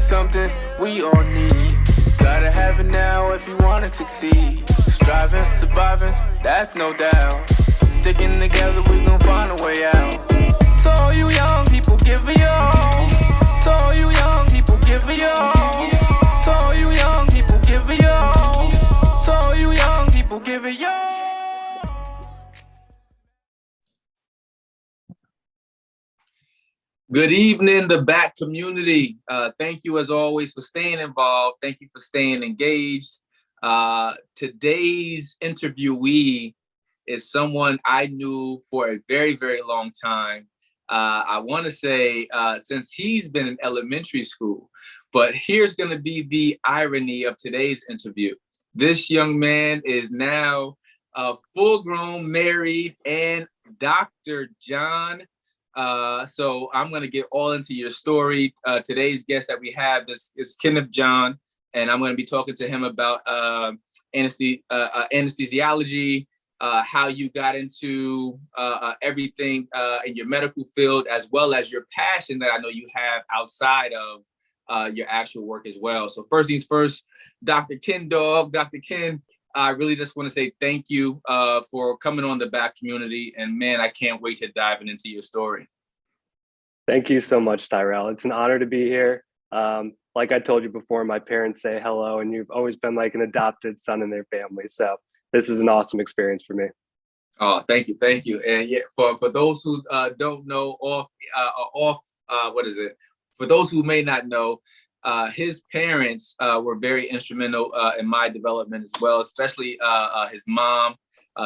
something we all need. Gotta have it now if you wanna succeed. Striving, surviving, that's no doubt. Sticking together, we gon' find a way out. To all you young people, give it your all. To all you young people, give it your all. To all you young people, give it your all. To all you young people, give it your all. Good evening, the back community. Thank you as always for staying involved. Thank you for staying engaged. Today's interviewee is someone I knew for a very, very long time. I want to say since he's been in elementary school, but here's going to be the irony of today's interview. This young man is now full-grown, married, and Dr. John. So I'm going to get all into your story. Today's guest that we have is Kenneth John, and I'm going to be talking to him about anesthesiology, how you got into everything in your medical field, as well as your passion that I know you have outside of your actual work as well. So first things first, Dr. Ken Dr. Ken, I really just want to say thank you for coming on the back community. And man, I can't wait to dive into your story. Thank you so much, Tyrell. It's an honor to be here. Like I told you before, my parents say hello, and you've always been like an adopted son in their family. So this is an awesome experience for me. Oh, thank you. Thank you. And yeah, for those who don't know for those who may not know, his parents were very instrumental in my development as well, especially his mom.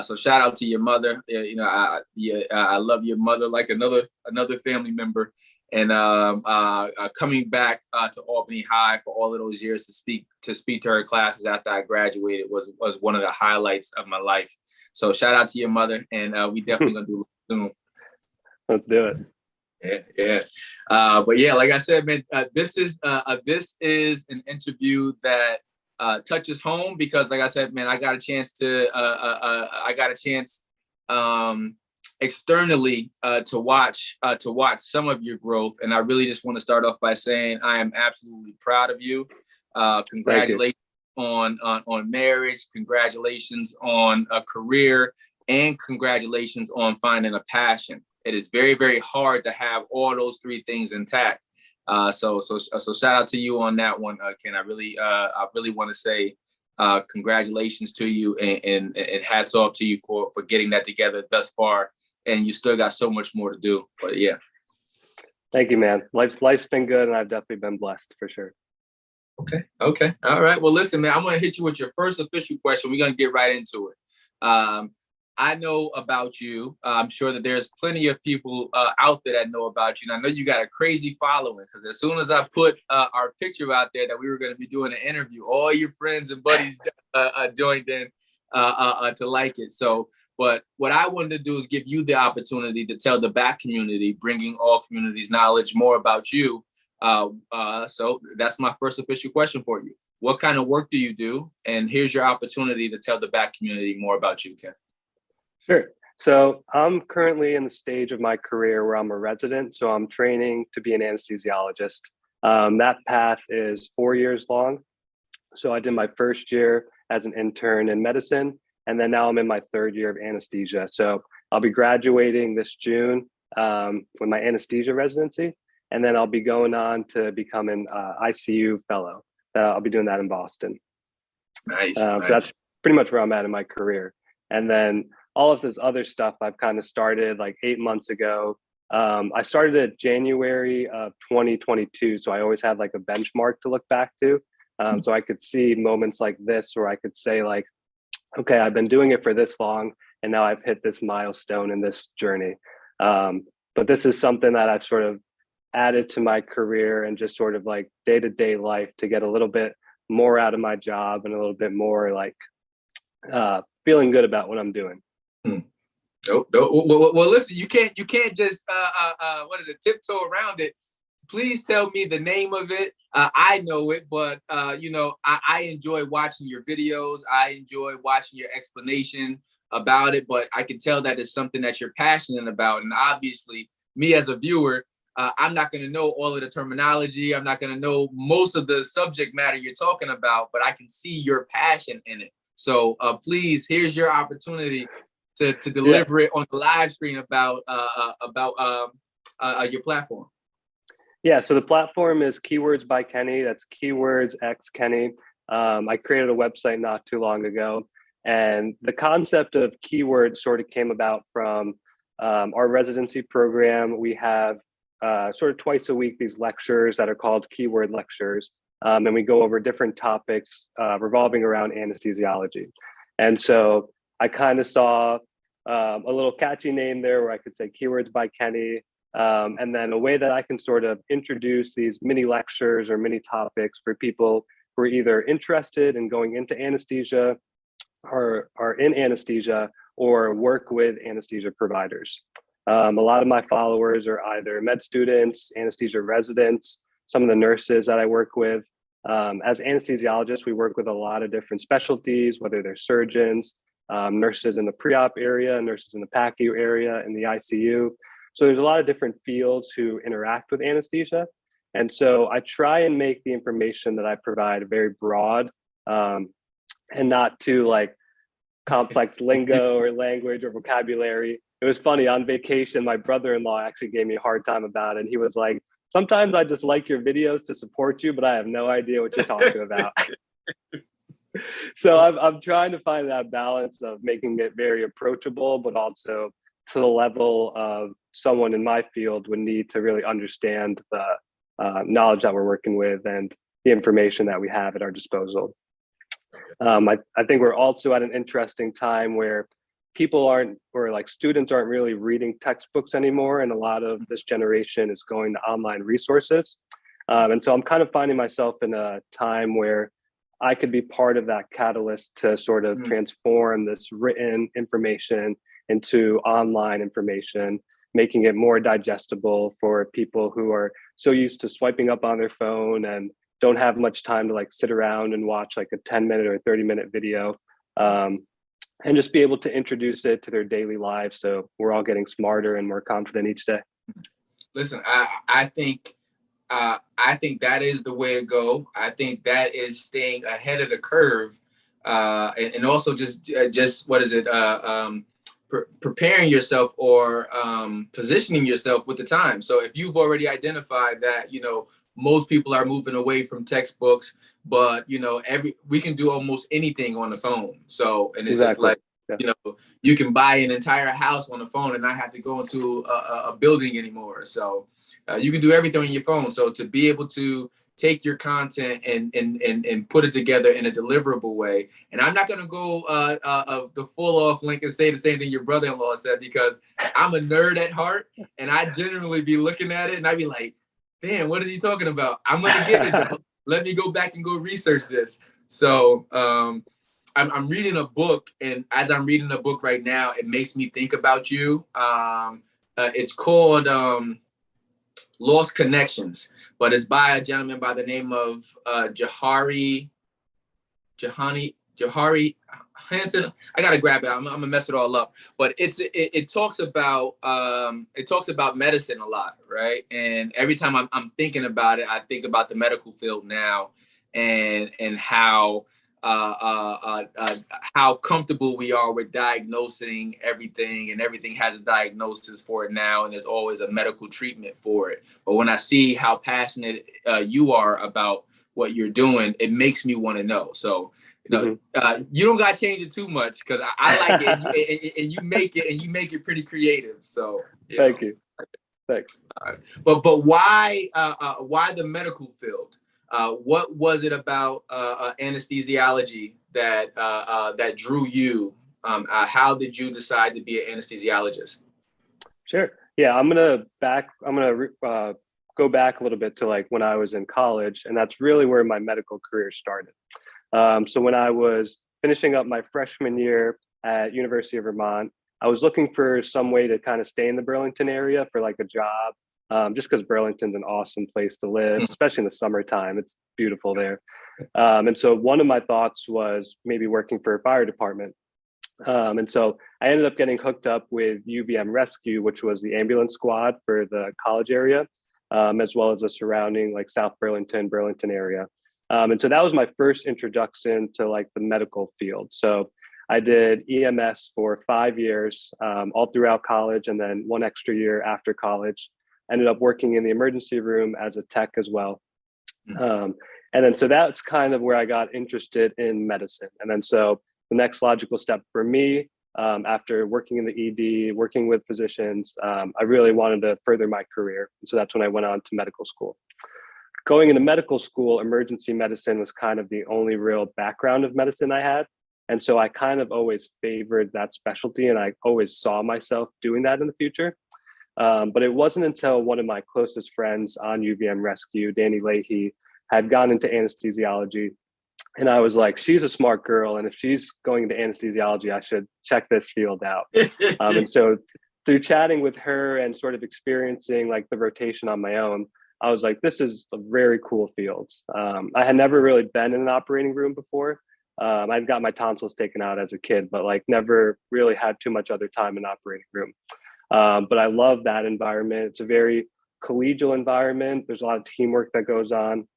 So shout out to your mother. I love your mother like another family member. And coming back to Albany High for all of those years to speak to her classes after I graduated was one of the highlights of my life. So shout out to your mother, and we definitely gonna do it soon. Let's do it. Yeah. But yeah, like I said, man, this is an interview that touches home because, like I said, man, I got a chance externally to watch some of your growth, and I really just want to start off by saying I am absolutely proud of you. Congratulations on marriage, congratulations on a career, and congratulations on finding a passion. It is very, very hard to have all those three things intact. So shout out to you on that one, Ken. I really want to say congratulations to you and hats off to you for getting that together thus far. And you still got so much more to do. But yeah. Thank you, man. Life's been good, and I've definitely been blessed for sure. Okay. All right. Well, listen, man, I'm going to hit you with your first official question. We're going to get right into it. I know about you. I'm sure that there's plenty of people out there that know about you. And I know you got a crazy following because as soon as I put our picture out there that we were going to be doing an interview, all your friends and buddies joined in to like it. So, but what I wanted to do is give you the opportunity to tell the back community, bringing all communities knowledge more about you. So that's my first official question for you. What kind of work do you do? And here's your opportunity to tell the back community more about you, Ken. Sure. So I'm currently in the stage of my career where I'm a resident. So I'm training to be an anesthesiologist. That path is 4 years long. So I did my first year as an intern in medicine, and then now I'm in my third year of anesthesia. So I'll be graduating this June with my anesthesia residency, and then I'll be going on to become an ICU fellow. I'll be doing that in Boston. Nice. So that's pretty much where I'm at in my career. And then all of this other stuff I've kind of started like 8 months ago. I started it January of 2022. So I always had like a benchmark to look back to. So I could see moments like this where I could say like, okay, I've been doing it for this long and now I've hit this milestone in this journey. But this is something that I've sort of added to my career and just sort of like day-to-day life to get a little bit more out of my job and a little bit more like feeling good about what I'm doing. No. Well, listen, you can't just tiptoe around it. Please tell me the name of it. I know it, but I enjoy watching your videos. I enjoy watching your explanation about it, but I can tell that it's something that you're passionate about. And obviously, me as a viewer, I'm not going to know all of the terminology. I'm not going to know most of the subject matter you're talking about, but I can see your passion in it. So please, here's your opportunity to deliver it on the live screen about your platform. Yeah, so the platform is Keywords by Kenny. That's Keywords X Kenny. I created a website not too long ago, and the concept of keywords sort of came about from our residency program. We have sort of twice a week these lectures that are called keyword lectures, and we go over different topics revolving around anesthesiology. And so I kind of saw a little catchy name there where I could say Keywords by Kenny. And then a way that I can sort of introduce these mini lectures or mini topics for people who are either interested in going into anesthesia or are in anesthesia or work with anesthesia providers. A lot of my followers are either med students, anesthesia residents, some of the nurses that I work with. As anesthesiologists, we work with a lot of different specialties, whether they're surgeons, nurses in the pre-op area, nurses in the PACU area, in the ICU. So there's a lot of different fields who interact with anesthesia. And so I try and make the information that I provide very broad and not too like complex lingo or language or vocabulary. It was funny, on vacation, my brother-in-law actually gave me a hard time about it. And he was like, sometimes I just like your videos to support you, but I have no idea what you're talking about. So I'm trying to find that balance of making it very approachable, but also to the level of someone in my field would need to really understand the knowledge that we're working with and the information that we have at our disposal. I think we're also at an interesting time where people aren't, or like students aren't really reading textbooks anymore. And a lot of this generation is going to online resources. And so I'm kind of finding myself in a time where I could be part of that catalyst to sort of transform this written information into online information, making it more digestible for people who are so used to swiping up on their phone and don't have much time to like sit around and watch like a 10-minute or 30-minute video, and just be able to introduce it to their daily lives. So we're all getting smarter and more confident each day. Listen, I think that is the way to go. I think that is staying ahead of the curve, and also just what is it? Preparing yourself or positioning yourself with the time. So if you've already identified that, most people are moving away from textbooks, but we can do almost anything on the phone. So, and it's just like, you can buy an entire house on the phone and not have to go into a building anymore. So you can do everything on your phone. So to be able to take your content and put it together in a deliverable way. And I'm not going to go the full off link and say the same thing your brother-in-law said, because I'm a nerd at heart and I generally be looking at it and I'd be like, damn, what is he talking about? I'm going to get it now. Let me go back and go research this. So I'm reading a book, and as I'm reading the book right now, it makes me think about you. It's called Lost Connections, but it's by a gentleman by the name of Jahari Hansen. I gotta grab it. I'm gonna mess it all up. But it talks about medicine a lot, right? And every time I'm thinking about it, I think about the medical field now, and how comfortable we are with diagnosing everything, and everything has a diagnosis for it now, and there's always a medical treatment for it. But when I see how passionate you are about what you're doing, it makes me want to know. So you don't got to change it too much, because I like it, and you make it pretty creative. So Thank you. Thanks. But why the medical field? What was it about anesthesiology that drew you? How did you decide to be an anesthesiologist? Sure. Yeah, I'm gonna go back a little bit to like when I was in college, and that's really where my medical career started. So when I was finishing up my freshman year at University of Vermont, I was looking for some way to kind of stay in the Burlington area for like a job, just because Burlington's an awesome place to live, especially in the summertime. It's beautiful there. And so one of my thoughts was maybe working for a fire department. And so I ended up getting hooked up with UVM Rescue, which was the ambulance squad for the college area. as well as the surrounding like South Burlington area. And so that was my first introduction to like the medical field. So I did EMS for 5 years, all throughout college, and then 1 extra year after college. Ended up working in the emergency room as a tech as well. And then so that's kind of where I got interested in medicine. And then so the next logical step for me, after working in the ED, working with physicians, I really wanted to further my career. So that's when I went on to medical school. Going into medical school, emergency medicine was kind of the only real background of medicine I had. And so I kind of always favored that specialty, and I always saw myself doing that in the future. But it wasn't until one of my closest friends on UVM Rescue, Danny Leahy, had gone into anesthesiology. And I was like, she's a smart girl. And if she's going into anesthesiology, I should check this field out. And so through chatting with her and sort of experiencing like the rotation on my own, I was like, this is a very cool field. I had never really been in an operating room before. I'd got my tonsils taken out as a kid, but like never really had too much other time in an operating room. But I love that environment. It's a very collegial environment. There's a lot of teamwork that goes on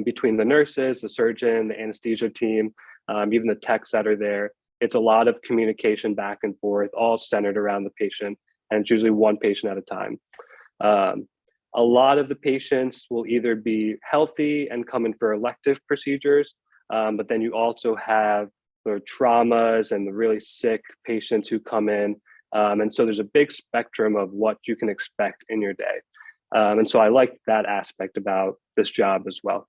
between the nurses, the surgeon, the anesthesia team, even the techs that are there. It's a lot of communication back and forth, all centered around the patient, and it's usually one patient at a time. A lot of the patients will either be healthy and come in for elective procedures, but then you also have the traumas and the really sick patients who come in. And so there's a big spectrum of what you can expect in your day. And so I liked that aspect about this job as well.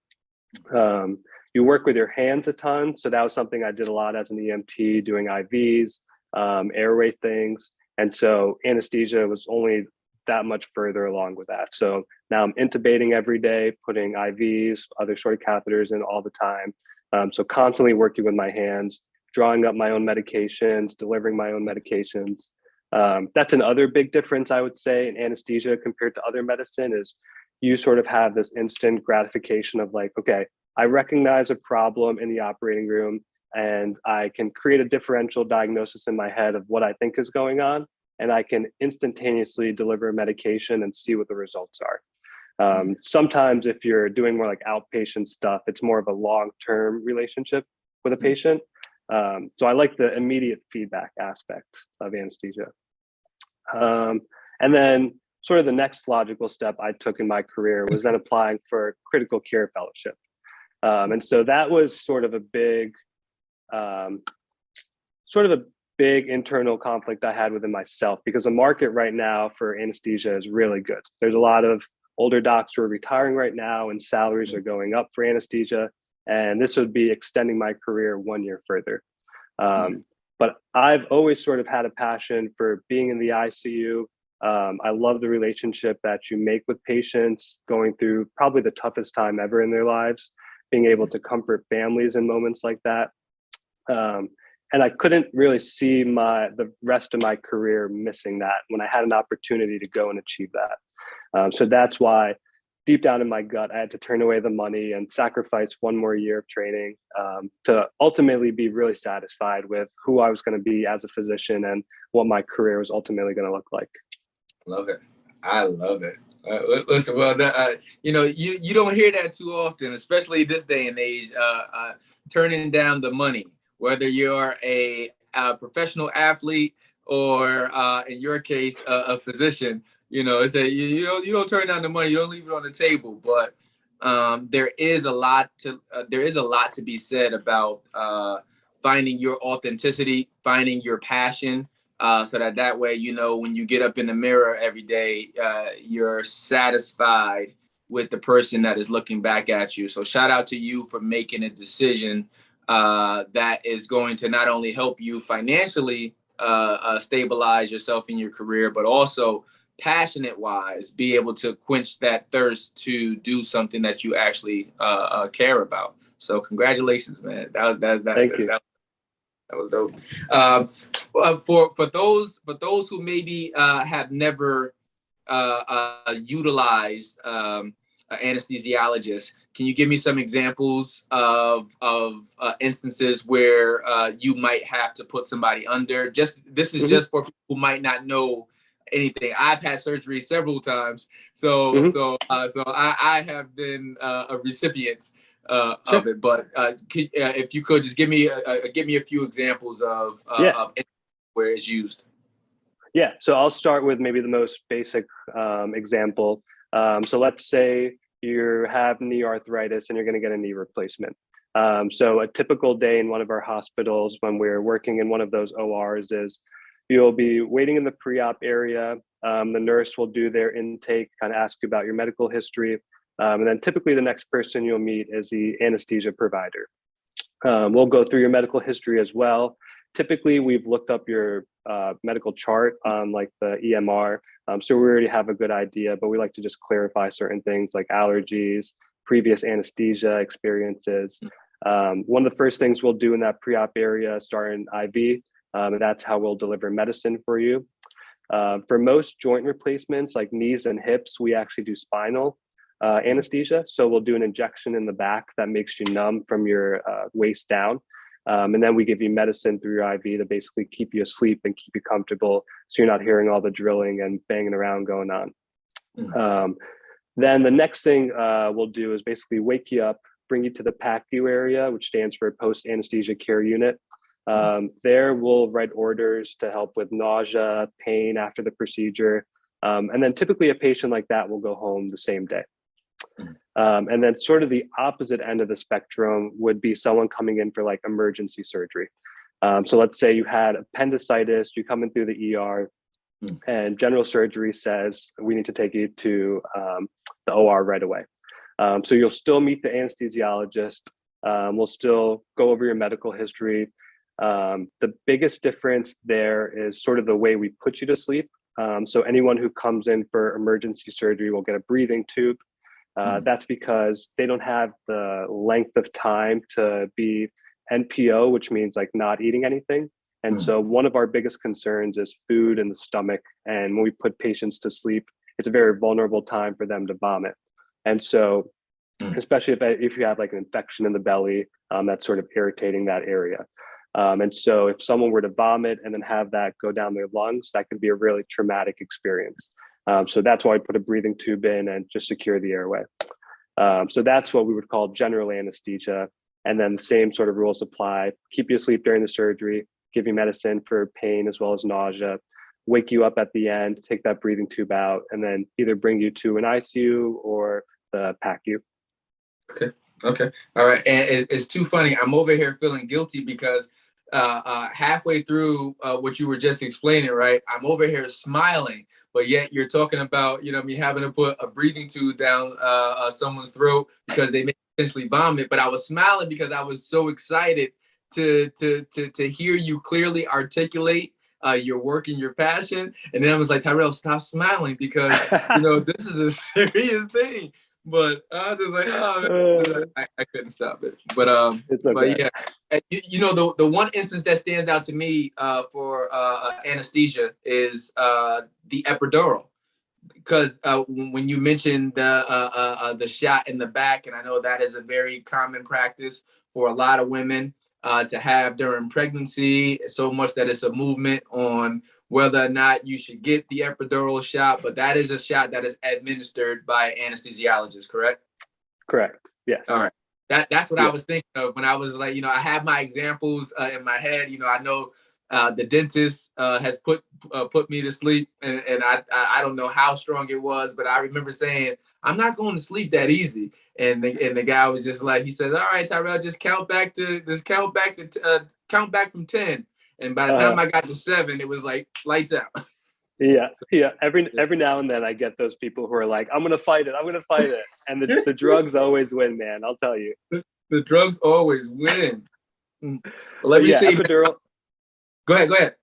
You work with your hands a ton. So that was something I did a lot as an EMT, doing IVs, airway things. And so anesthesia was only that much further along with that. So now I'm intubating every day, putting IVs, other sort of catheters in all the time. So constantly working with my hands, drawing up my own medications, delivering my own medications. That's another big difference, I would say, in anesthesia compared to other medicine is you sort of have this instant gratification of like, okay, I recognize a problem in the operating room and I can create a differential diagnosis in my head of what I think is going on. And I can instantaneously deliver medication and see what the results are. Sometimes if you're doing more like outpatient stuff, it's more of a long-term relationship with a patient. So I like the immediate feedback aspect of anesthesia. And then sort of the next logical step I took in my career was then applying for critical care fellowship. And so that was sort of a big internal conflict I had within myself, because the market right now for anesthesia is really good. There's a lot of older docs who are retiring right now and salaries are going up for anesthesia. And this would be extending my career 1 year further. But I've always sort of had a passion for being in the ICU. I love the relationship that you make with patients going through probably the toughest time ever in their lives, being able to comfort families in moments like that. And I couldn't really see the rest of my career missing that when I had an opportunity to go and achieve that. So that's why deep down in my gut, I had to turn away the money and sacrifice 1 more year of training to ultimately be really satisfied with who I was going to be as a physician and what my career was ultimately going to look like. Love it. I love it. Listen, well, you don't hear that too often, especially this day and age, turning down the money, whether you're a professional athlete or in your case, a physician. It's that you don't turn down the money, you don't leave it on the table. But there is a lot to be said about finding your authenticity, finding your passion, so that way, when you get up in the mirror every day, you're satisfied with the person that is looking back at you. So shout out to you for making a decision that is going to not only help you financially stabilize yourself in your career, but also passionate wise, be able to quench that thirst to do something that you actually care about. So congratulations, man. Thank you. That was dope. For those who maybe have never utilized an anesthesiologist, can you give me some examples of instances where you might have to put somebody under? This is just for people who might not know anything. I've had surgery several times, so Hmm. I have been a recipient Sure. of it. But if you could just give me a few examples Yeah. of where it's used. Yeah. So I'll start with maybe the most basic example. So let's say you have knee arthritis and you're going to get a knee replacement. So a typical day in one of our hospitals when we're working in one of those ORs is you'll be waiting in the pre-op area. The nurse will do their intake, kind of ask you about your medical history. And then typically the next person you'll meet is the anesthesia provider. We'll go through your medical history as well. Typically, we've looked up your medical chart on like the EMR. So we already have a good idea, but we like to just clarify certain things like allergies, previous anesthesia experiences. One of the first things we'll do in that pre-op area, start an IV, and that's how we'll deliver medicine for you. For most joint replacements like knees and hips, we actually do spinal anesthesia. So we'll do an injection in the back that makes you numb from your waist down. And then we give you medicine through your IV to basically keep you asleep and keep you comfortable so you're not hearing all the drilling and banging around going on. Then the next thing we'll do is basically wake you up, bring you to the PACU area, which stands for Post Anesthesia Care Unit. There we'll write orders to help with nausea, pain after the procedure. And then typically a patient like that will go home the same day. And then sort of the opposite end of the spectrum would be someone coming in for like emergency surgery. So let's say you had appendicitis, you come in through the ER and general surgery says, we need to take you to the OR right away. So you'll still meet the anesthesiologist. We'll still go over your medical history. The biggest difference there is sort of the way we put you to sleep. So anyone who comes in for emergency surgery will get a breathing tube. That's because they don't have the length of time to be NPO, which means like not eating anything. And so one of our biggest concerns is food in the stomach. And when we put patients to sleep, it's a very vulnerable time for them to vomit. And so, especially if you have like an infection in the belly, that's sort of irritating that area. And so if someone were to vomit and then have that go down their lungs, that could be a really traumatic experience. So that's why I put a breathing tube in and just secure the airway. So that's what we would call general anesthesia. And then the same sort of rules apply. Keep you asleep during the surgery, give you medicine for pain as well as nausea, wake you up at the end, take that breathing tube out, and then either bring you to an ICU or the PACU. Okay. All right. And it's too funny. I'm over here feeling guilty because halfway through what you were just explaining, right? I'm over here smiling, but yet you're talking about, me having to put a breathing tube down someone's throat because they may potentially vomit. But I was smiling because I was so excited to hear you clearly articulate your work and your passion. And then I was like, Tyrell, stop smiling because, this is a serious thing. But I was just like, oh, I couldn't stop it. But it's okay. But yeah, the one instance that stands out to me for anesthesia is the epidural, because when you mentioned the shot in the back, and I know that is a very common practice for a lot of women to have during pregnancy, so much that it's a movement on whether or not you should get the epidural shot, but that is a shot that is administered by an anesthesiologist, correct? Correct. Yes. All right. That's what I was thinking of when I was like, I have my examples in my head. I know the dentist has put me to sleep, and I don't know how strong it was, but I remember saying, I'm not going to sleep that easy. And the guy was just like, he said, all right, Tyrell, just count back from 10. And by the time I got to 7, it was like lights out. Yeah. Every now and then I get those people who are like, I'm gonna fight it, and the drugs always win, man. I'll tell you. The drugs always win. Let me see. Epidural. Go ahead.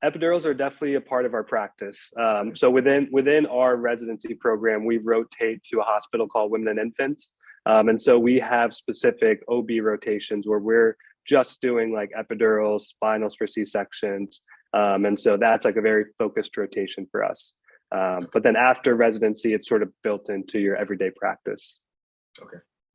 Epidurals are definitely a part of our practice. So within our residency program, we rotate to a hospital called Women and Infants. And so we have specific OB rotations where we're just doing like epidurals, spinals for C-sections. And so that's like a very focused rotation for us. But then after residency, it's sort of built into your everyday practice.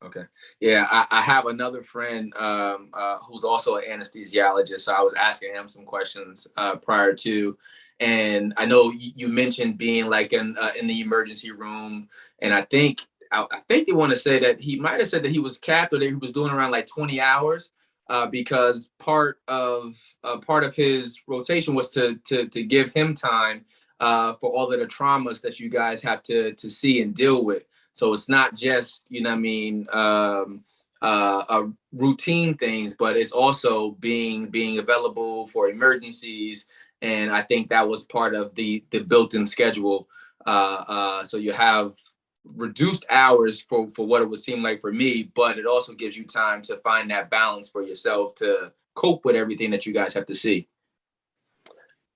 Okay. Yeah, I have another friend who's also an anesthesiologist. So I was asking him some questions prior to, And I know you mentioned being like in the emergency room, and I think they want to say that he might have said that he was capped, or that he was doing around like 20 hours, because part of his rotation was to give him time for all of the traumas that you guys have to see and deal with. So it's not just, you know what I mean, routine things, but it's also being available for emergencies. And I think that was part of the built-in schedule. So you have reduced hours for what it would seem like for me, but it also gives you time to find that balance for yourself to cope with everything that you guys have to see.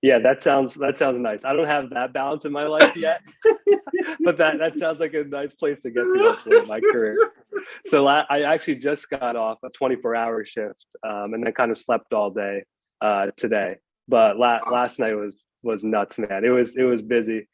Yeah, that sounds nice. I don't have that balance in my life yet, but that sounds like a nice place to get to hopefully in my career. So I actually just got off a 24-hour shift, and then kind of slept all day today. But last night was nuts, man. It was busy.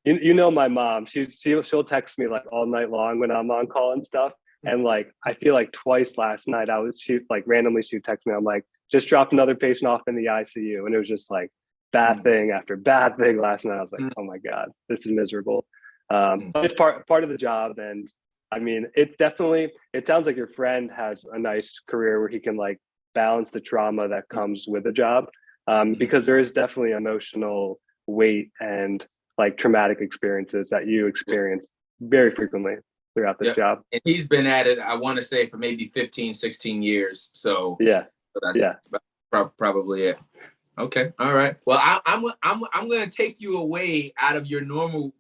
You know my mom. She'll text me like all night long when I'm on call and stuff. And like I feel like twice last night she randomly text me. I'm like, just dropped another patient off in the ICU, and it was just like bad thing after bad thing last night. I was like, oh my God, this is miserable. But it's part of the job. And I mean, it sounds like your friend has a nice career where he can like balance the trauma that comes with the job. Because there is definitely emotional weight and like traumatic experiences that you experience very frequently throughout this job. And he's been at it, I want to say, for maybe 15, 16 years. So that's probably it. Okay. All right. Well, I'm going to take you away out of your normal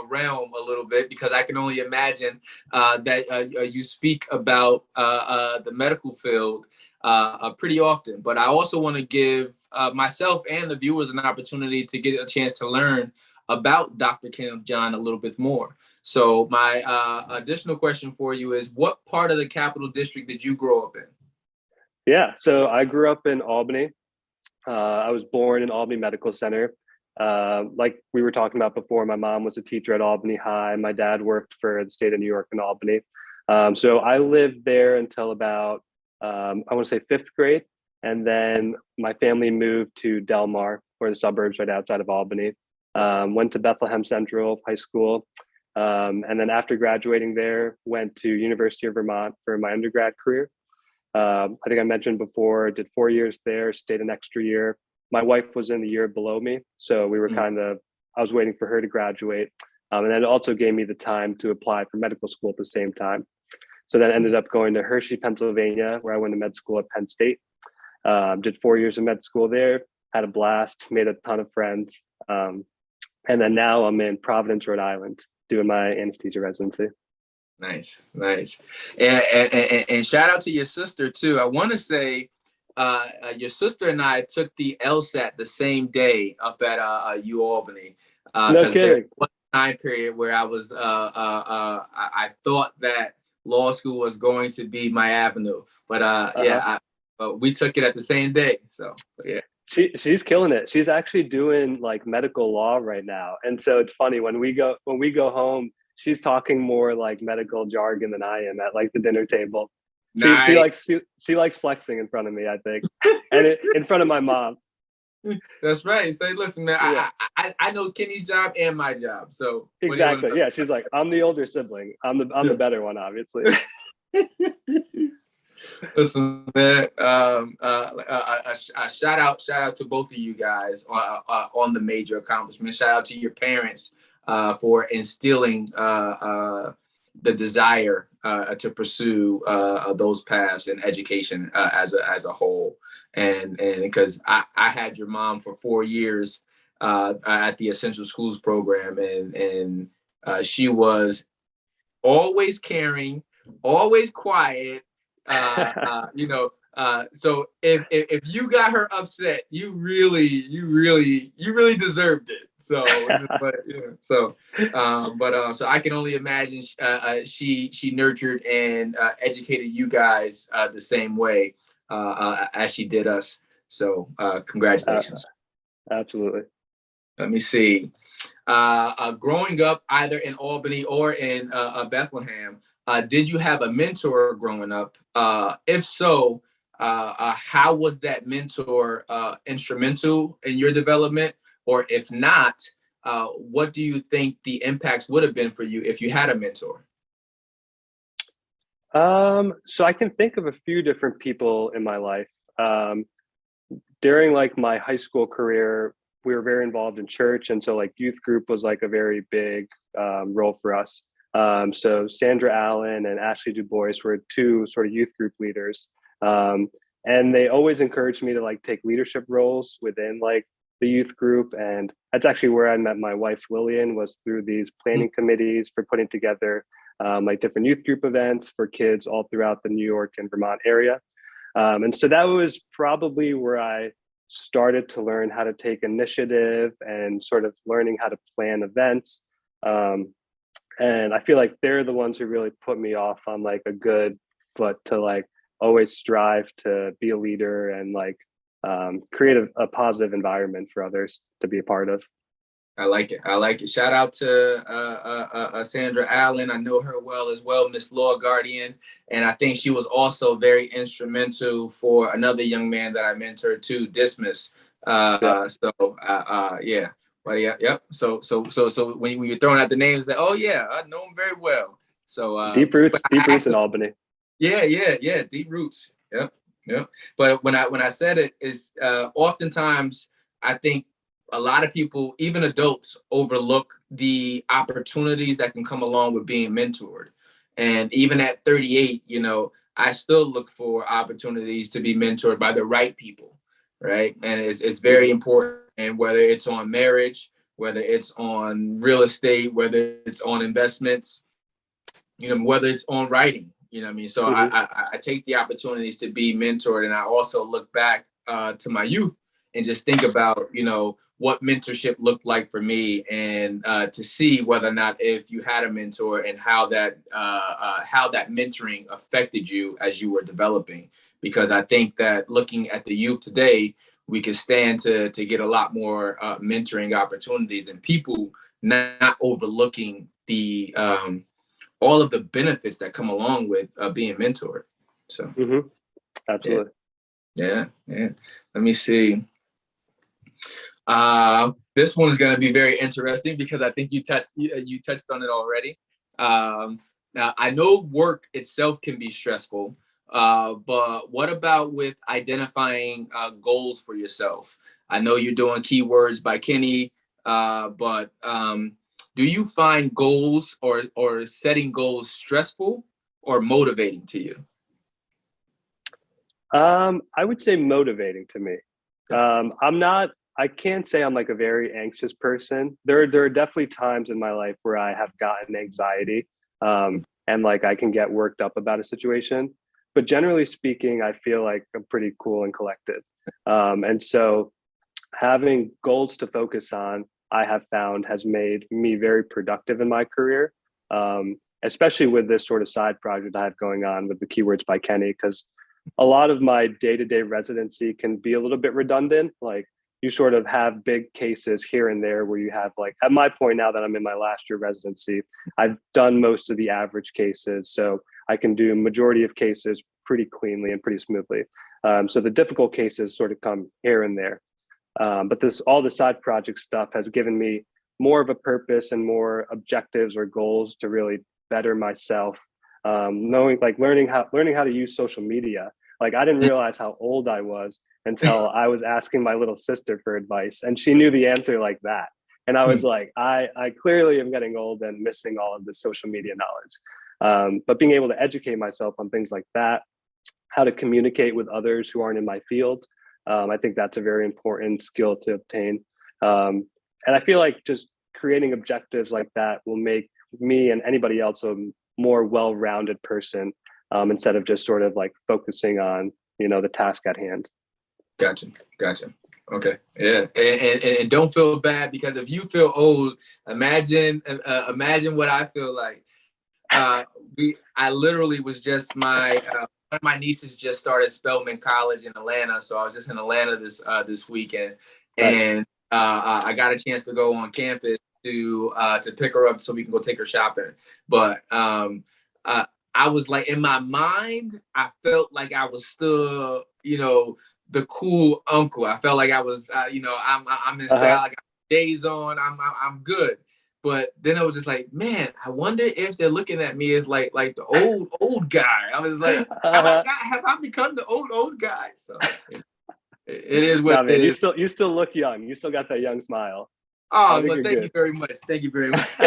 realm a little bit, because I can only imagine that you speak about the medical field pretty often. But I also want to give myself and the viewers an opportunity to get a chance to learn about Dr. Kenneth John a little bit more. So my additional question for you is, what part of the Capital District did you grow up in? Yeah, so I grew up in Albany. I was born in Albany Medical Center. Like we were talking about before, my mom was a teacher at Albany High. My dad worked for the state of New York in Albany. So I lived there until about, I want to say 5th grade. And then my family moved to Del Mar, or the suburbs right outside of Albany. Went to Bethlehem Central High School. And then after graduating there, went to University of Vermont for my undergrad career. I think I mentioned before, did 4 years there, stayed an extra year. My wife was in the year below me. So we were I was waiting for her to graduate. And then it also gave me the time to apply for medical school at the same time. So then ended up going to Hershey, Pennsylvania, where I went to med school at Penn State. Did 4 years of med school there, had a blast, made a ton of friends. And then now I'm in Providence, Rhode Island, doing my anesthesia residency. Nice. And shout out to your sister too. I want to say your sister and I took the LSAT the same day up at UAlbany. No kidding. One time period where I was I thought that law school was going to be my avenue, but we took it at the same day. So yeah. She's killing it. She's actually doing like medical law right now. And so it's funny when we go home, she's talking more like medical jargon than I am at like the dinner table. Nice. She likes flexing in front of me, I think, and in front of my mom. That's right. Say, listen, man, yeah. I know Kenny's job and my job. So exactly, yeah. She's like, I'm the older sibling. I'm the better one, obviously. Listen, man. A shout out to both of you guys on the major accomplishment. Shout out to your parents for instilling the desire to pursue those paths in education as a whole, and because I had your mom for 4 years at the Essential Schools program, and she was always caring, always quiet. So if you got her upset, you really deserved it. So I can only imagine she nurtured and educated you guys the same way as she did us. So congratulations. Absolutely. Let me see. Growing up either in Albany or in Bethlehem, did you have a mentor growing up? If so, how was that mentor instrumental in your development? Or if not, what do you think the impacts would have been for you if you had a mentor? So I can think of a few different people in my life. During like my high school career, we were very involved in church, and so like youth group was like a very big role for us. So Sandra Allen and Ashley Du Bois were two sort of youth group leaders, and they always encouraged me to like take leadership roles within like the youth group. And that's actually where I met my wife Lillian, was through these planning committees for putting together like different youth group events for kids all throughout the New York and Vermont area. And so that was probably where I started to learn how to take initiative and sort of learning how to plan events. And I feel like they're the ones who really put me off on like a good foot to like always strive to be a leader and like create a positive environment for others to be a part of. I like it. I like it. Shout out to Sandra Allen. I know her well as well, Miss Law Guardian. And I think she was also very instrumental for another young man that I mentored too, Dismiss. Yeah. Yeah. Well, yeah, yep. So when you're throwing out the names, that, oh yeah, I know him very well. So deep roots in Albany. Yeah. Deep roots. Yep. But when I said it is oftentimes I think a lot of people, even adults, overlook the opportunities that can come along with being mentored. And even at 38, I still look for opportunities to be mentored by the right people, right? And it's very important. And whether it's on marriage, whether it's on real estate, whether it's on investments, whether it's on writing, you know what I mean? So I take the opportunities to be mentored. And I also look back to my youth and just think about, what mentorship looked like for me, and to see whether or not if you had a mentor and how that mentoring affected you as you were developing. Because I think that looking at the youth today, we can stand to get a lot more mentoring opportunities, and people not overlooking the all of the benefits that come along with being mentored. So, Absolutely. Yeah. Let me see. This one is going to be very interesting because I think you touched on it already. Now, I know work itself can be stressful, but what about with identifying goals for yourself? I know you're doing Keywords by Kenny, but do you find goals or setting goals stressful or motivating to you? I would say motivating to me. I can't say I'm like a very anxious person. There are definitely times in my life where I have gotten anxiety, and like I can get worked up about a situation. But generally speaking, I feel like I'm pretty cool and collected. And so having goals to focus on, I have found, has made me very productive in my career, especially with this sort of side project I have going on with the Keywords by Kenny, because a lot of my day-to-day residency can be a little bit redundant. Like, you sort of have big cases here and there where you have, like, at my point now that I'm in my last year residency, I've done most of the average cases. So I can do majority of cases pretty cleanly and pretty smoothly. So the difficult cases sort of come here and there. But all the side project stuff has given me more of a purpose and more objectives or goals to really better myself. Learning how to use social media. Like, I didn't realize how old I was until I was asking my little sister for advice, and she knew the answer like that. And I was like, I clearly am getting old and missing all of the social media knowledge. But being able to educate myself on things like that, how to communicate with others who aren't in my field, I think that's a very important skill to obtain. And I feel like just creating objectives like that will make me and anybody else a more well-rounded person, instead of just sort of like focusing on, the task at hand. Gotcha. Okay. Yeah. And don't feel bad, because if you feel old, imagine what I feel like. I literally was just one of my nieces just started Spelman College in Atlanta. So I was just in Atlanta this weekend, and I got a chance to go on campus to pick her up so we can go take her shopping. But I was like, in my mind, I felt like I was still, the cool uncle. I felt like I was, I'm in style. I got days on, I'm good. But then I was just like, man, I wonder if they're looking at me as like the old guy. I was like, have I become the old guy? So it is what No, it man, is. you still look young. You still got that young smile. I Oh, think well, you're thank good. you very much. Thank you very much.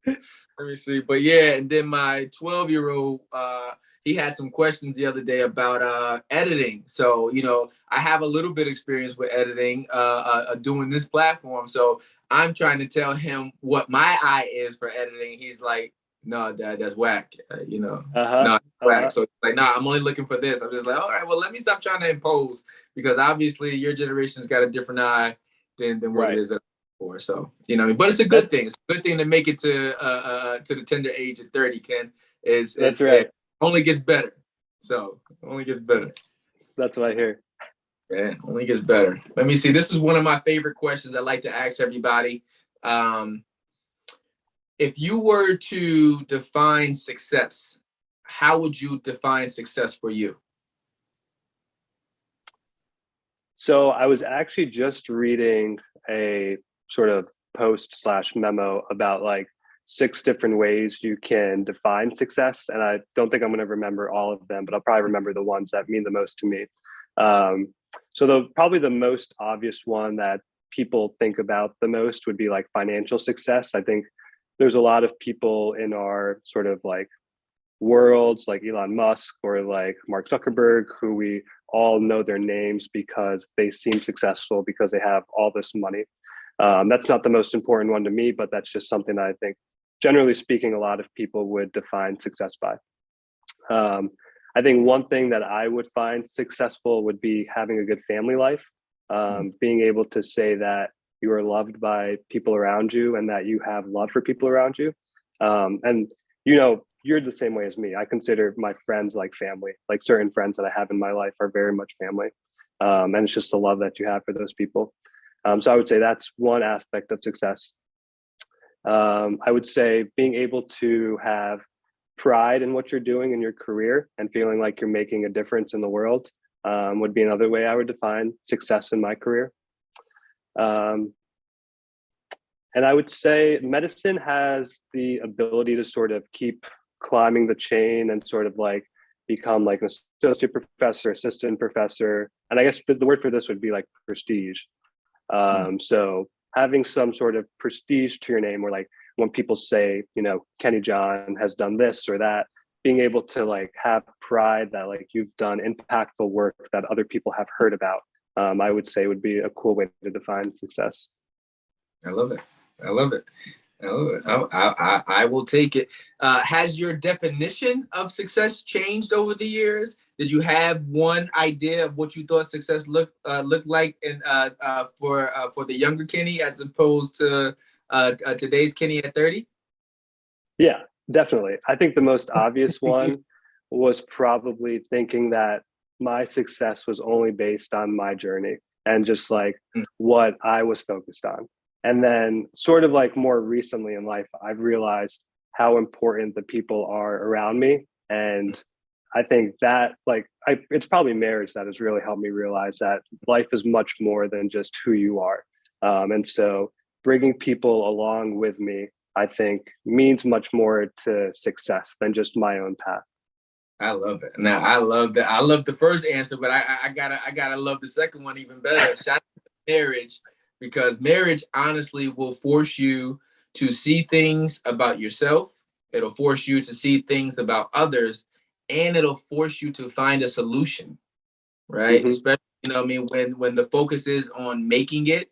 Let me see. But yeah, and then my 12-year-old, he had some questions the other day about editing. So, I have a little bit of experience with editing, doing this platform. So I'm trying to tell him what my eye is for editing. He's like, no, Dad, that's whack. No, whack. So like, nah, I'm only looking for this. I'm just like, all right, well, let me stop trying to impose, because obviously your generation's got a different eye than what it is that for. So, but it's a good thing. It's a good thing to make it to the tender age of 30, Ken. That's right. It only gets better. So only gets better. That's what I hear. Yeah, only gets better. Let me see. This is one of my favorite questions I like to ask everybody. If you were to define success, how would you define success for you? So I was actually just reading a sort of post/memo about like 6 different ways you can define success. And I don't think I'm going to remember all of them, but I'll probably remember the ones that mean the most to me. So probably the most obvious one that people think about the most would be like financial success. I think there's a lot of people in our sort of like worlds like Elon Musk or like Mark Zuckerberg, who we all know their names because they seem successful because they have all this money. That's not the most important one to me, but that's just something that I think, generally speaking, a lot of people would define success by. I think one thing that I would find successful would be having a good family life, being able to say that you are loved by people around you and that you have love for people around you. And, you're the same way as me. I consider my friends like family. Like certain friends that I have in my life are very much family. And it's just the love that you have for those people. So I would say that's one aspect of success. I would say being able to have pride in what you're doing in your career and feeling like you're making a difference in the world would be another way I would define success in my career. And I would say medicine has the ability to sort of keep climbing the chain and sort of like become like an associate professor, assistant professor. And I guess the word for this would be like prestige. So having some sort of prestige to your name, or like when people say, Kenny John has done this or that, being able to like have pride that like you've done impactful work that other people have heard about, I would say would be a cool way to define success. I love it. I love it. I will take it. Has your definition of success changed over the years? Did you have one idea of what you thought success looked like for the younger Kenny as opposed to today's Kenny at 30? Yeah, definitely. I think the most obvious one was probably thinking that my success was only based on my journey and just like what I was focused on. And then sort of like more recently in life, I've realized how important the people are around me. And I think that it's probably marriage that has really helped me realize that life is much more than just who you are. And so bringing people along with me, I think, means much more to success than just my own path. I love it. Now I love that. I love the first answer, but I gotta love the second one even better. Shout out to marriage, because marriage honestly will force you to see things about yourself. It'll force you to see things about others, and it'll force you to find a solution, right? Mm-hmm. Especially, when the focus is on making it,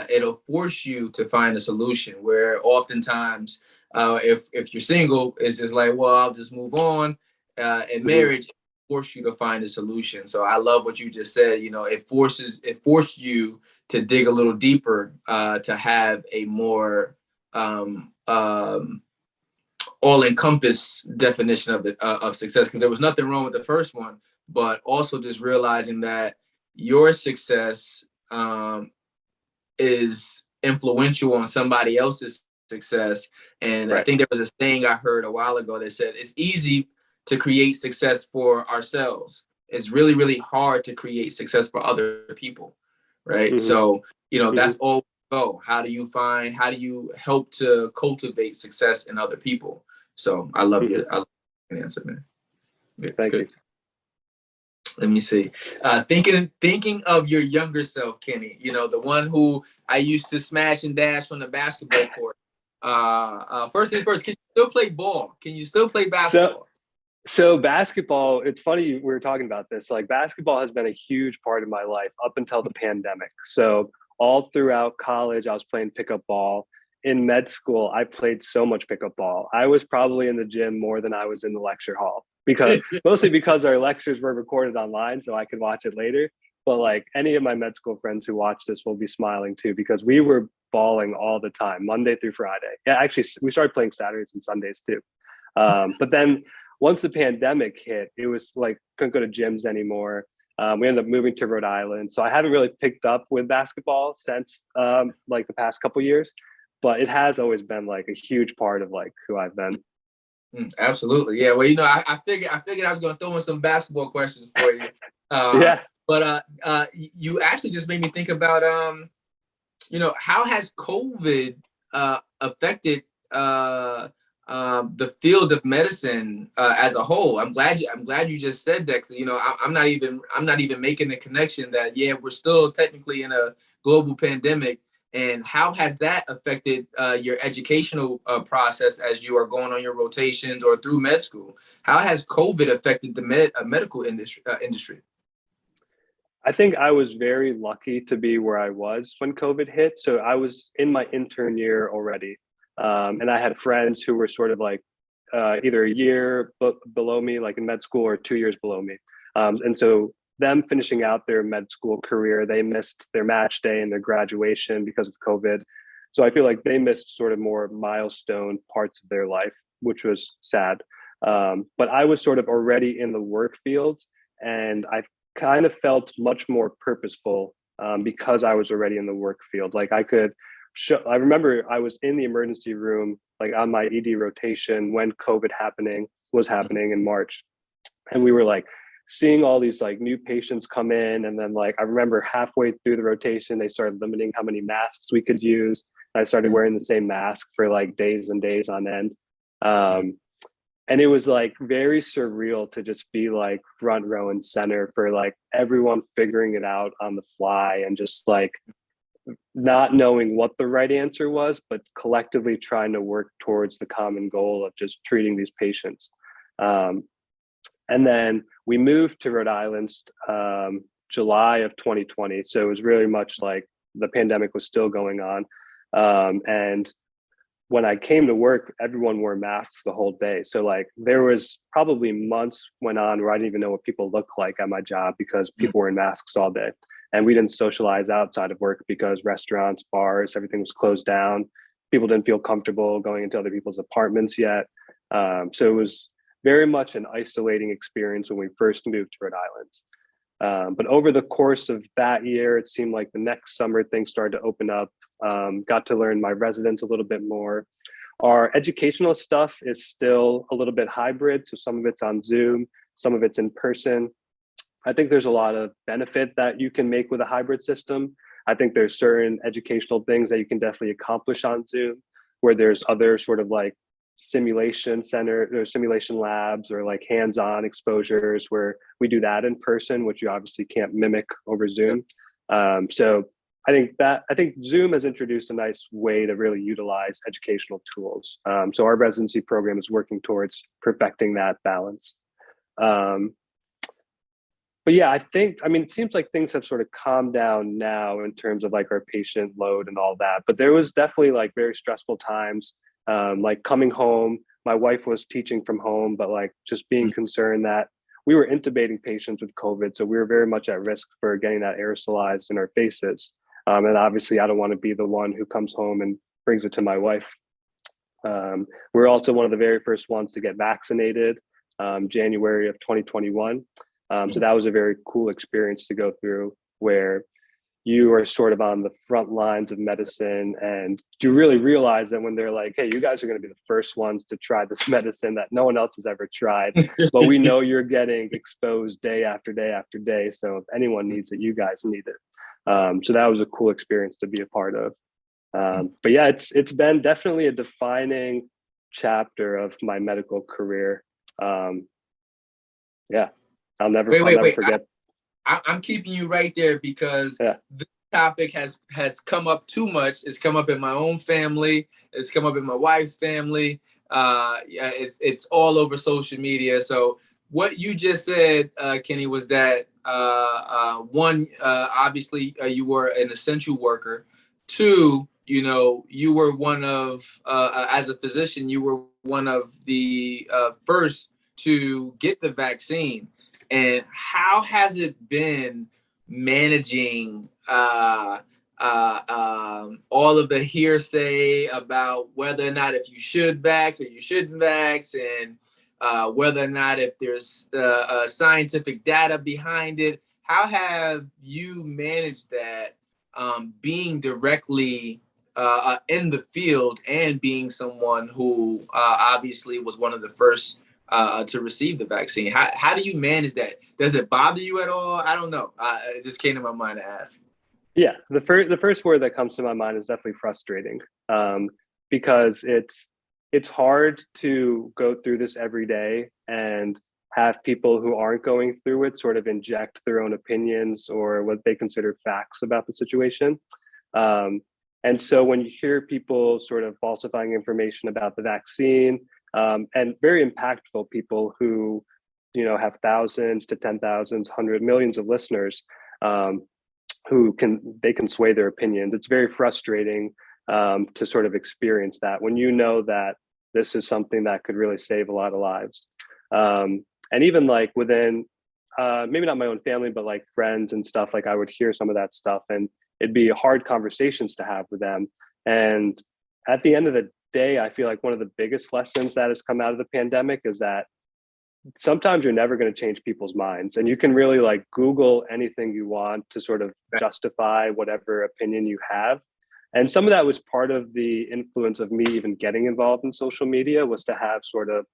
it'll force you to find a solution. Where oftentimes, if you're single, it's just like, well, I'll just move on. In marriage, it forces you to find a solution. So I love what you just said. It forced you to dig a little deeper, to have a more all-encompass definition of success. Because there was nothing wrong with the first one, but also just realizing that your success is influential on somebody else's success. And I think there was a saying I heard a while ago that said it's easy to create success for ourselves. It's really, really hard to create success for other people, right? So That's all we go. How do you help to cultivate success in other people? So I love your answer, man. Yeah, Thank you. Let me see. Thinking of your younger self, Kenny, the one who I used to smash and dash from the basketball court. First things first, can you still play ball? Can you still play basketball? So basketball, it's funny we were talking about this. Like basketball has been a huge part of my life up until the pandemic. So all throughout college, I was playing pickup ball. In med school, I played so much pickup ball. I was probably in the gym more than I was in the lecture hall mostly because our lectures were recorded online, so I could watch it later. But like any of my med school friends who watch this will be smiling too, because we were balling all the time, Monday through Friday. Yeah, actually, we started playing Saturdays and Sundays too. But then once the pandemic hit, it was like couldn't go to gyms anymore. We ended up moving to Rhode Island, so I haven't really picked up with basketball since like the past couple years. But it has always been like a huge part of like who I've been. Absolutely. Yeah. Well, I figured I was going to throw in some basketball questions for you. Yeah. But you actually just made me think about, how has COVID affected the field of medicine as a whole? I'm glad you just said that, because I'm not even making the connection that we're still technically in a global pandemic. And how has that affected your educational process as you are going on your rotations or through med school? How has COVID affected the medical industry? I think I was very lucky to be where I was when COVID hit. So I was in my intern year already. And I had friends who were sort of like either a year below me, like in med school, or 2 years below me. And so them finishing out their med school career, they missed their match day and their graduation because of COVID. So I feel like they missed sort of more milestone parts of their life, which was sad. But I was sort of already in the work field, and I kind of felt much more purposeful because I was already in the work field. Like I remember I was in the emergency room, like on my ED rotation when COVID was happening in March. And we were like seeing all these like new patients come in. And then like, I remember halfway through the rotation, they started limiting how many masks we could use. I started wearing the same mask for like days and days on end. And it was like very surreal to just be like front row and center for like everyone figuring it out on the fly and just like not knowing what the right answer was, but collectively trying to work towards the common goal of just treating these patients. And then we moved to Rhode Island July of 2020. So it was really much like the pandemic was still going on. And when I came to work, everyone wore masks the whole day. So like there was probably months went on where I didn't even know what people looked like at my job because people were in masks all day. And we didn't socialize outside of work because restaurants, bars, everything was closed down. People didn't feel comfortable going into other people's apartments yet. So it was very much an isolating experience when we first moved to Rhode Island. But over the course of that year, it seemed like the next summer things started to open up. Got to learn my residents a little bit more. Our educational stuff is still a little bit hybrid. So some of it's on Zoom, some of it's in person. I think there's a lot of benefit that you can make with a hybrid system. I think there's certain educational things that you can definitely accomplish on Zoom, where there's other sort of like simulation labs or like hands-on exposures where we do that in person, which you obviously can't mimic over Zoom. So I think Zoom has introduced a nice way to really utilize educational tools. So our residency program is working towards perfecting that balance. But yeah, it seems like things have sort of calmed down now in terms of like our patient load and all that. But there was definitely like very stressful times, like coming home. My wife was teaching from home, but like just being concerned that we were intubating patients with COVID. So we were very much at risk for getting that aerosolized in our faces. And obviously I don't want to be the one who comes home and brings it to my wife. We're also one of the very first ones to get vaccinated, January of 2021. So that was a very cool experience to go through, where you are sort of on the front lines of medicine, and you really realize that when they're like, hey, you guys are going to be the first ones to try this medicine that no one else has ever tried, but we know you're getting exposed day after day after day. So if anyone needs it, you guys need it. So that was a cool experience to be a part of. But yeah, it's been definitely a defining chapter of my medical career. Yeah, I'll never forget. I'm keeping you right there because this topic has come up too much. It's come up in my own family. It's come up in my wife's family. It's all over social media. So what you just said, Kenny, was that one, obviously you were an essential worker. Two, you were one of, as a physician, you were one of the first to get the vaccine. And how has it been managing all of the hearsay about whether or not if you should vax or you shouldn't vax, and whether or not if there's scientific data behind it? How have you managed that, being directly in the field and being someone who obviously was one of the first to receive the vaccine? How do you manage that? Does it bother you at all? I don't know. It just came to my mind to ask. Yeah, the first word that comes to my mind is definitely frustrating, because it's hard to go through this every day and have people who aren't going through it sort of inject their own opinions or what they consider facts about the situation. And so when you hear people sort of falsifying information about the vaccine, and very impactful people who, have thousands to 10,000s, 100 millions of listeners, who can sway their opinions. It's very frustrating to sort of experience that when that this is something that could really save a lot of lives. And even like within, maybe not my own family, but like friends and stuff, like I would hear some of that stuff and it'd be hard conversations to have with them. And at the end of the day, I feel like one of the biggest lessons that has come out of the pandemic is that sometimes you're never going to change people's minds, and you can really like Google anything you want to sort of justify whatever opinion you have. And some of that was part of the influence of me even getting involved in social media, was to have sort of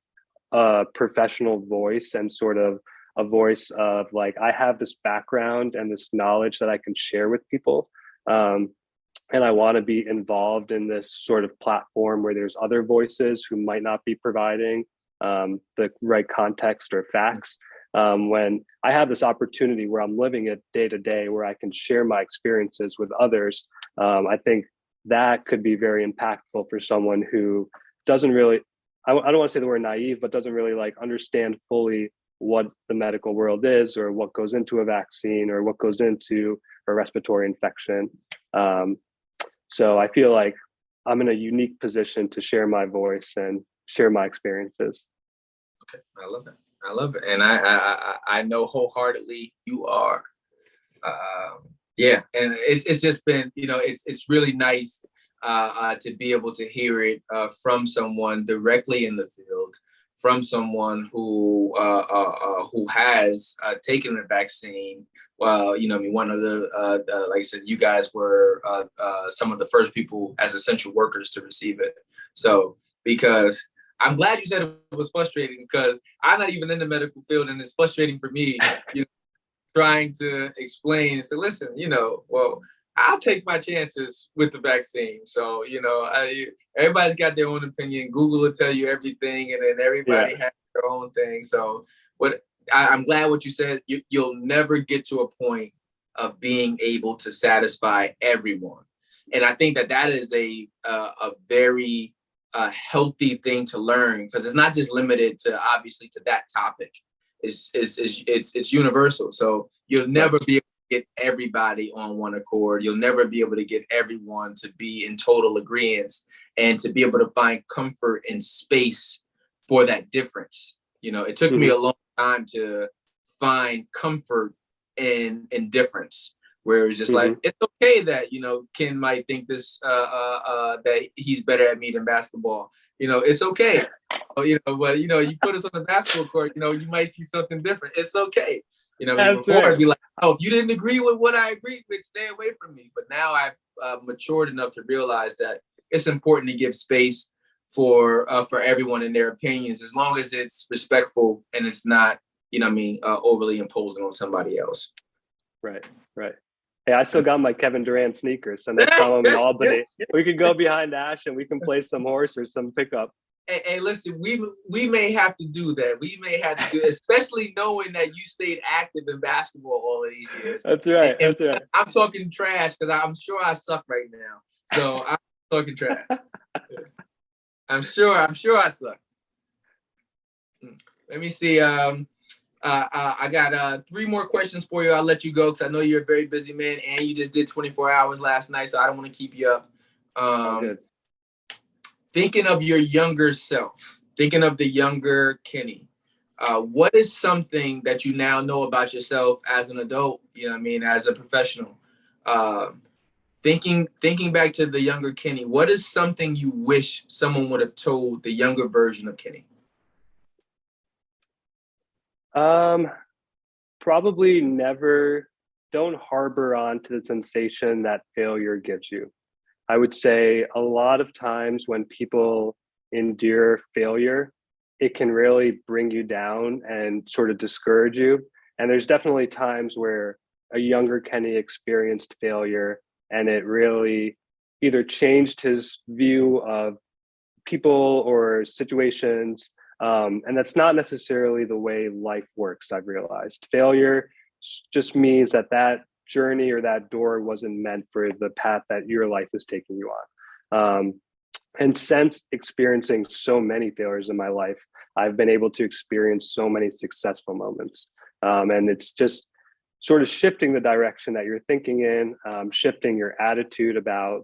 a professional voice and sort of a voice of like, I have this background and this knowledge that I can share with people. And I want to be involved in this sort of platform where there's other voices who might not be providing the right context or facts. When I have this opportunity where I'm living it day to day, where I can share my experiences with others, I think that could be very impactful for someone who doesn't really, I don't want to say the word naive, but doesn't really like understand fully what the medical world is, or what goes into a vaccine, or what goes into a respiratory infection. So I feel like I'm in a unique position to share my voice and share my experiences. Okay, I love it. I love it, and I know wholeheartedly you are. Yeah, and it's just been, it's really nice to be able to hear it from someone directly in the field, from someone who has taken the vaccine. Well, one of the like I said, you guys were some of the first people as essential workers to receive it. So, because I'm glad you said it was frustrating, because I'm not even in the medical field, and it's frustrating for me, trying to explain and say, listen, well, I'll take my chances with the vaccine. So, everybody's got their own opinion. Google will tell you everything, and then everybody has their own thing. So I'm glad what you said, you'll never get to a point of being able to satisfy everyone. And I think that is a very healthy thing to learn, because it's not just limited to, obviously, to that topic. It's universal. So you'll never be able to get everybody on one accord. You'll never be able to get everyone to be in total agreement, and to be able to find comfort and space for that difference. It took me a long time to find comfort in difference, where it's just like, it's okay that, Ken might think this, that he's better at me than basketball. It's okay. But you put us on the basketball court, you might see something different. It's okay. Before I'd be like, oh, if you didn't agree with what I agreed with, stay away from me. But now I've matured enough to realize that it's important to give space for everyone in their opinions, as long as it's respectful and it's not, overly imposing on somebody else. Right. Hey, I still got my Kevin Durant sneakers, so next time I'm in Albany, we can go behind Ash and we can play some horse or some pickup. Hey, listen, we may have to do that. We may have to do, especially knowing that you stayed active in basketball all of these years. That's right. And That's right. I'm talking trash because I'm sure I suck right now. So I'm talking trash. I'm sure I suck. Let me see. I got 3 more questions for you. I'll let you go because I know you're a very busy man, and you just did 24 hours last night, so I don't want to keep you up. Good. Thinking of your younger self, thinking of the younger Kenny, what is something that you now know about yourself as an adult, you know what I mean, as a professional? Thinking back to the younger Kenny, what is something you wish someone would have told the younger version of Kenny? Probably never, don't harbor on to the sensation that failure gives you. I would say a lot of times when people endure failure, it can really bring you down and sort of discourage you. And there's definitely times where a younger Kenny experienced failure and it really either changed his view of people or situations. And that's not necessarily the way life works, I've realized. Failure just means that that journey or that door wasn't meant for the path that your life is taking you on. And since experiencing so many failures in my life, I've been able to experience so many successful moments. And it's just sort of shifting the direction that you're thinking in, shifting your attitude about,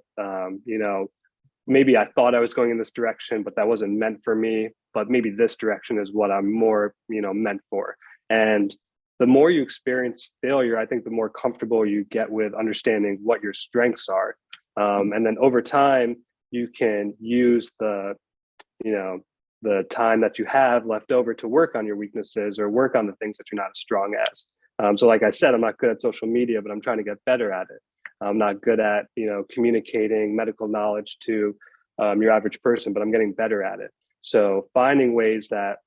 maybe I thought I was going in this direction, but that wasn't meant for me. But maybe this direction is what I'm more, meant for. And the more you experience failure, I think the more comfortable you get with understanding what your strengths are. And then over time, you can use the time that you have left over to work on your weaknesses or work on the things that you're not as strong as. So like I said, I'm not good at social media, but I'm trying to get better at it. I'm not good at, communicating medical knowledge to your average person, but I'm getting better at it. So finding ways that,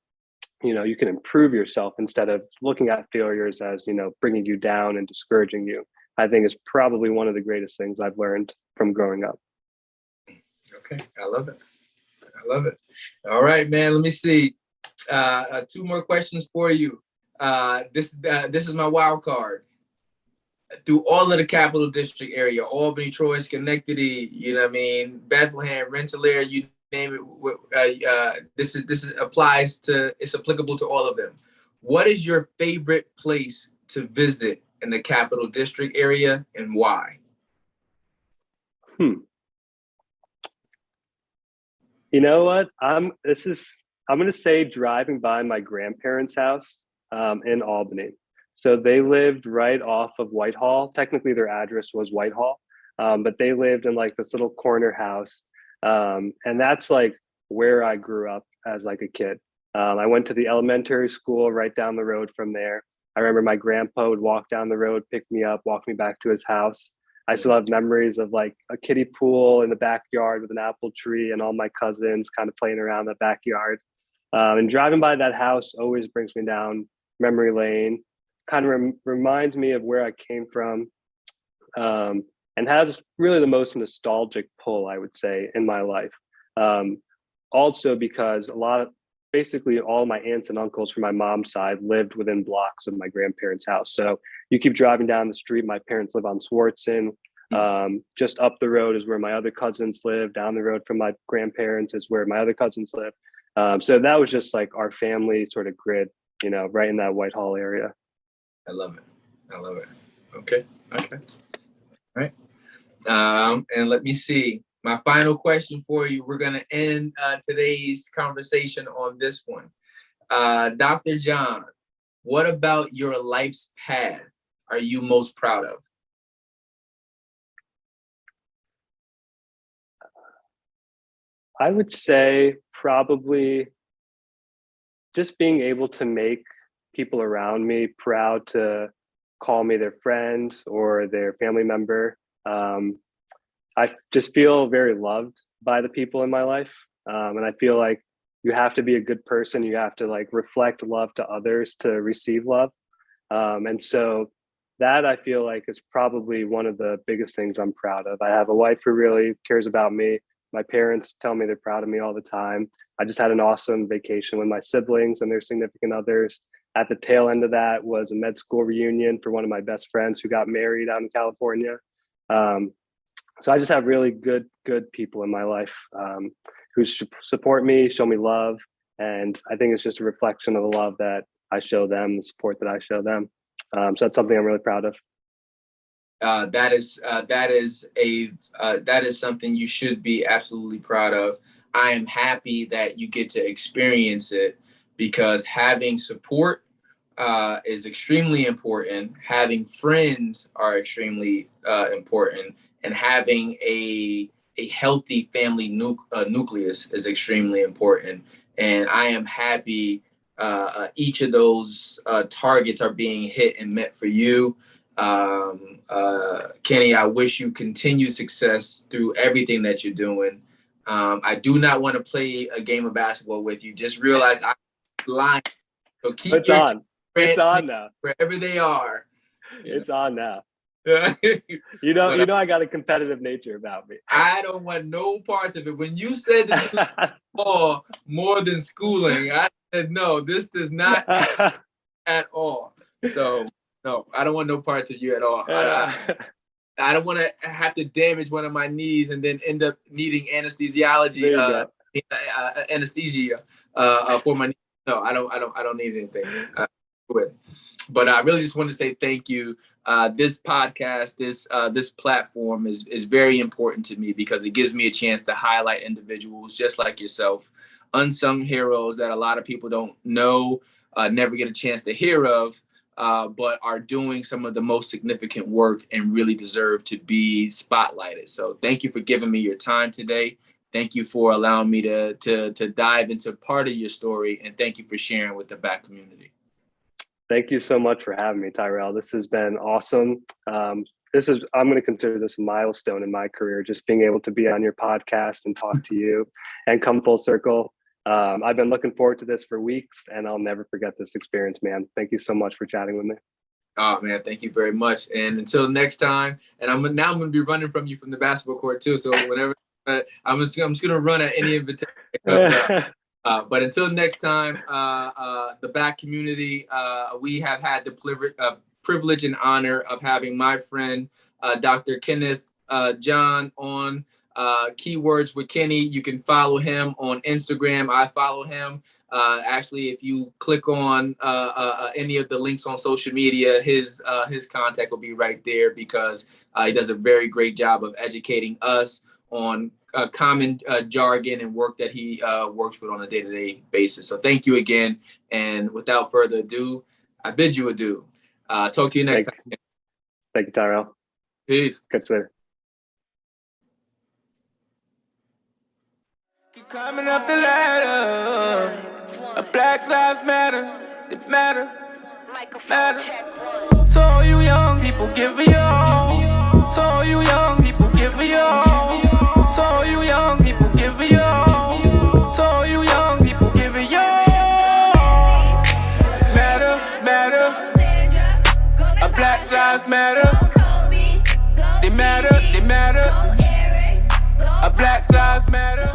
you can improve yourself instead of looking at failures as, bringing you down and discouraging you, I think is probably one of the greatest things I've learned from growing up. Okay. I love it. All right, man. Let me see. 2 more questions for you. This is my wild card. Through all of the Capital District area, Albany, Troy, Schenectady, Bethlehem, Rensselaer, you name it. This applies to, it's applicable to all of them. What is your favorite place to visit in the Capital District area and why? You know what? I'm going to say driving by my grandparents' house in Albany. So they lived right off of Whitehall. Technically, their address was Whitehall, but they lived in like this little corner house. And that's like where I grew up as like a kid. I went to the elementary school right down the road from there. I remember my grandpa would walk down the road, pick me up, walk me back to his house. I still have memories of like a kiddie pool in the backyard with an apple tree and all my cousins kind of playing around the backyard. And driving by that house always brings me down memory lane, kind of reminds me of where I came from, and has really the most nostalgic pull, I would say, in my life. Also because basically all my aunts and uncles from my mom's side lived within blocks of my grandparents' house. So you keep driving down the street. My parents live on Swartzen. Just up the road is where my other cousins live. Down the road from my grandparents is where my other cousins live. So that was just like our family sort of grid, right in that Whitehall area. I love it. Okay. All right. And let me see. My final question for you. We're going to end today's conversation on this one. Dr. John, what about your life's path are you most proud of? I would say probably just being able to make people around me proud to call me their friend or their family member. I just feel very loved by the people in my life. And I feel like you have to be a good person. You have to like reflect love to others to receive love. And so that I feel like is probably one of the biggest things I'm proud of. I have a wife who really cares about me. My parents tell me they're proud of me all the time. I just had an awesome vacation with my siblings and their significant others. At the tail end of that was a med school reunion for one of my best friends who got married out in California. Um, so I just have really good people in my life who support me, show me love. And I think it's just a reflection of the love that I show them, the support that I show them. So that's something I'm really proud of. That is something you should be absolutely proud of. I am happy that you get to experience it, because having support is extremely important. Having friends are extremely important, and having a healthy family nucleus is extremely important. And I am happy each of those targets are being hit and met for you. Kenny, I wish you continued success through everything that you're doing. I do not want to play a game of basketball with you. Just realize I'm lying. So keep it's on. It's on now. Wherever they are. It's on now. You know, I got a competitive nature about me. I don't want no parts of it. When you said that more than schooling, I said, no, this does not at all. So, no, I don't want no parts of you at all. I don't want to have to damage one of my knees and then end up needing anesthesia for my knee. No, I don't need anything. But I really just want to say thank you. This podcast, this platform is very important to me, because it gives me a chance to highlight individuals just like yourself, unsung heroes that a lot of people don't know, never get a chance to hear of, but are doing some of the most significant work and really deserve to be spotlighted. So thank you for giving me your time today. Thank you for allowing me to dive into part of your story, and thank you for sharing with the BAC community. Thank you so much for having me, Tyrell. This has been awesome. I'm going to consider this a milestone in my career, just being able to be on your podcast and talk to you and come full circle. I've been looking forward to this for weeks, and I'll never forget this experience, man. Thank you so much for chatting with me. Oh, man, thank you very much. And until next time, and I'm going to be running from you from the basketball court too. So whenever I'm just going to run at any invitation. But until next time, the BAC community, we have had the privilege and honor of having my friend, Dr. Kenneth John on Keywords with Kenny. You can follow him on Instagram. I follow him. Actually, if you click on any of the links on social media, his contact will be right there, because he does a very great job of educating us on common jargon and work that he works with on a day-to-day basis. So thank you again. And without further ado, I bid you adieu. Talk to you next time. Thank you, Tyrell. Peace. Catch you later. Keep climbing up the ladder. Black lives matter. They matter. So all you young people, give me all. So all you young people, give me all. So all you young people, give me all. So all you young people, give me all. Matter. Black lives matter. They matter. Black lives matter.